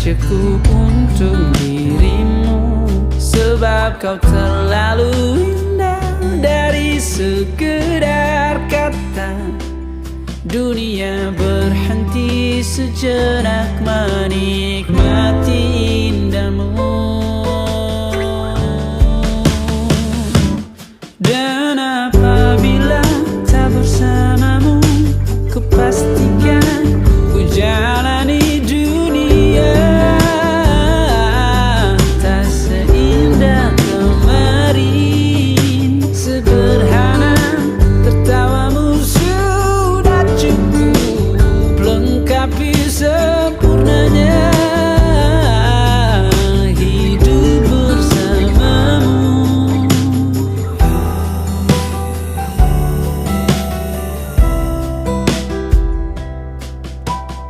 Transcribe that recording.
cukup untuk dirimu, sebab kau terlalu indah. Dari sekedar kata, dunia berhenti sejenak menikmati indahmu. Dan apabila tak bersamamu, kupastikan ku jalani dunia tak seindah kemarin. Sederhana tertawamu sudah cukup lengkapi